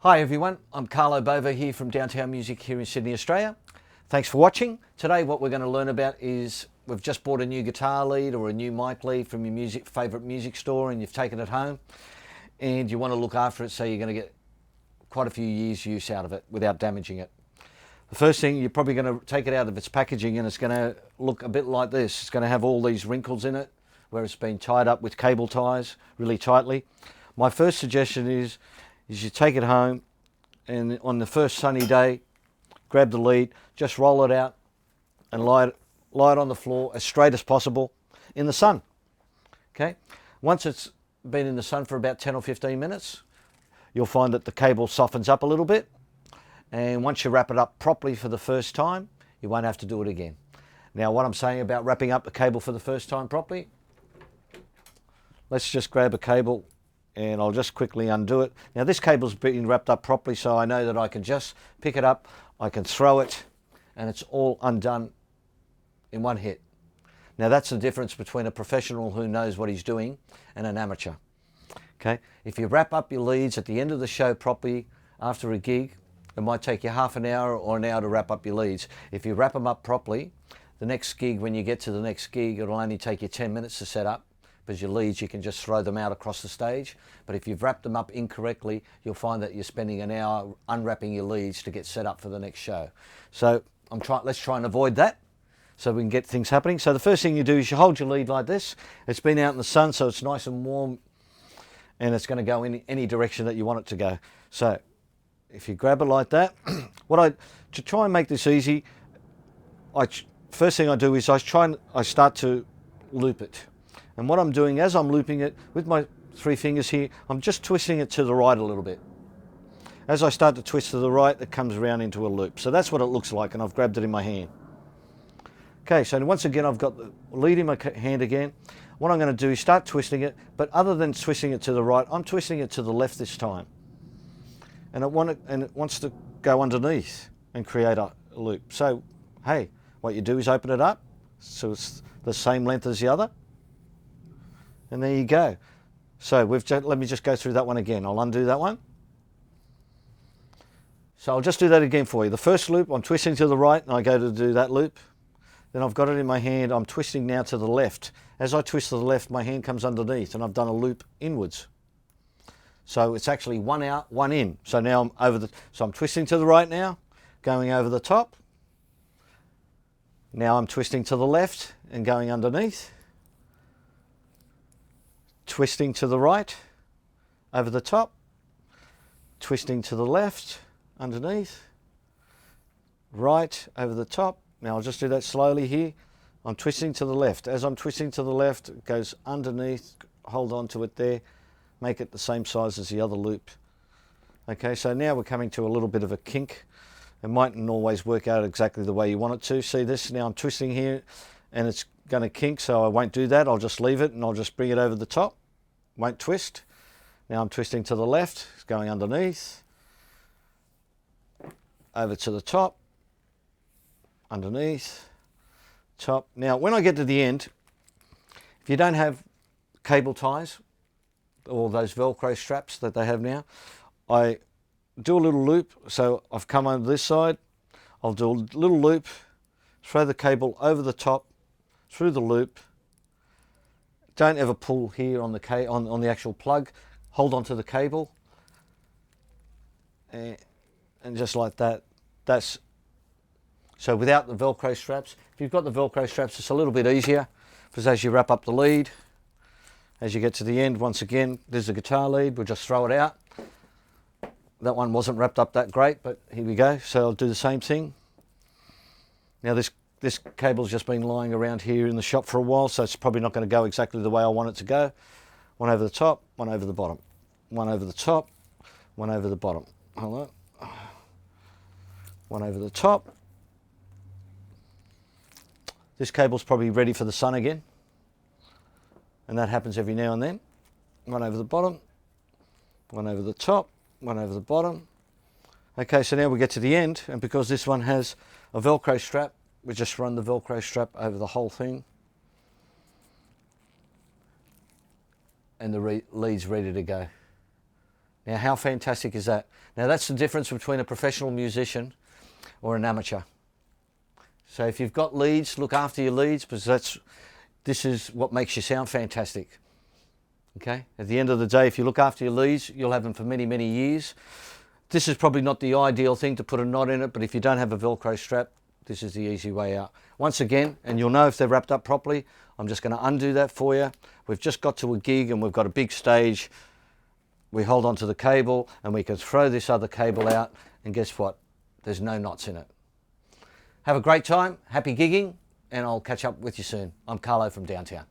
Hi everyone, I'm Carlo Bova here from Downtown Music here in Sydney, Australia. Thanks for watching. Today what we're going to learn about is we've just bought a new guitar lead or a new mic lead from your favourite music store and you've taken it home and you want to look after it so you're going to get quite a few years use out of it without damaging it. The first thing, you're probably going to take it out of its packaging and it's going to look a bit like this. It's going to have all these wrinkles in it where it's been tied up with cable ties really tightly. My first suggestion is you take it home and on the first sunny day, grab the lead, just roll it out and lie it on the floor as straight as possible in the sun. Okay. Once it's been in the sun for about 10 or 15 minutes, you'll find that the cable softens up a little bit. And once you wrap it up properly for the first time, you won't have to do it again. Now, what I'm saying about wrapping up the cable for the first time properly, let's just grab a cable and I'll just quickly undo it. Now this cable's been wrapped up properly, so I know that I can just pick it up, I can throw it, and it's all undone in one hit. Now that's the difference between a professional who knows what he's doing and an amateur. Okay, if you wrap up your leads at the end of the show properly after a gig, it might take you half an hour or an hour to wrap up your leads. If you wrap them up properly, the next gig, when you get to the next gig, it'll only take you 10 minutes to set up. Because your leads, you can just throw them out across the stage. But if you've wrapped them up incorrectly, you'll find that you're spending an hour unwrapping your leads to get set up for the next show. So let's try and avoid that so we can get things happening. So the first thing you do is you hold your lead like this. It's been out in the sun, so it's nice and warm, and it's going to go in any direction that you want it to go. So if you grab it like that, to try and make this easy, first thing I do is I start to loop it. And what I'm doing as I'm looping it with my three fingers here, I'm just twisting it to the right a little bit. As I start to twist to the right, it comes around into a loop. So that's what it looks like, and I've grabbed it in my hand. Okay, so once again, I've got the lead in my hand again. What I'm going to do is start twisting it, but other than twisting it to the right, I'm twisting it to the left this time. And it wants to go underneath and create a loop. So, hey, what you do is open it up, so it's the same length as the other. And there you go. So let me just go through that one again. I'll undo that one. So I'll just do that again for you. The first loop, I'm twisting to the right and I go to do that loop. Then I've got it in my hand. I'm twisting now to the left. As I twist to the left, my hand comes underneath and I've done a loop inwards. So it's actually one out, one in. So now I'm twisting to the right now, going over the top. Now I'm twisting to the left and going underneath. Twisting to the right, over the top, twisting to the left, underneath, right, over the top. Now I'll just do that slowly here. I'm twisting to the left. As I'm twisting to the left, it goes underneath, hold on to it there, make it the same size as the other loop. Okay, so now we're coming to a little bit of a kink. It mightn't always work out exactly the way you want it to. See this? Now I'm twisting here and it's going to kink, so I won't do that. I'll just leave it and I'll just bring it over the top. Won't twist. Now I'm twisting to the left, it's going underneath, over to the top, underneath, top. Now when I get to the end, if you don't have cable ties or those Velcro straps that they have now, I do a little loop. So I've come over this side, I'll do a little loop, throw the cable over the top, through the loop. Don't ever pull here on the actual plug. Hold on to the cable, and just like that. So without the Velcro straps. If you've got the Velcro straps, it's a little bit easier, because as you wrap up the lead, as you get to the end, once again, there's the guitar lead. We'll just throw it out. That one wasn't wrapped up that great, but here we go. So I'll do the same thing. Now this cable's just been lying around here in the shop for a while, so it's probably not going to go exactly the way I want it to go. One over the top, one over the bottom. One over the top, one over the bottom. Hold on. One over the top. This cable's probably ready for the sun again. And that happens every now and then. One over the bottom, one over the top, one over the bottom. Okay, so now we get to the end, and because this one has a Velcro strap, we just run the Velcro strap over the whole thing. And the lead's ready to go. Now, how fantastic is that? Now, that's the difference between a professional musician or an amateur. So if you've got leads, look after your leads, because this is what makes you sound fantastic. Okay? At the end of the day, if you look after your leads, you'll have them for many, many years. This is probably not the ideal thing to put a knot in it, but if you don't have a Velcro strap, this is the easy way out. Once again, and you'll know if they're wrapped up properly, I'm just going to undo that for you. We've just got to a gig and we've got a big stage. We hold onto the cable and we can throw this other cable out, and guess what? There's no knots in it. Have a great time, happy gigging, and I'll catch up with you soon. I'm Carlo from downtown.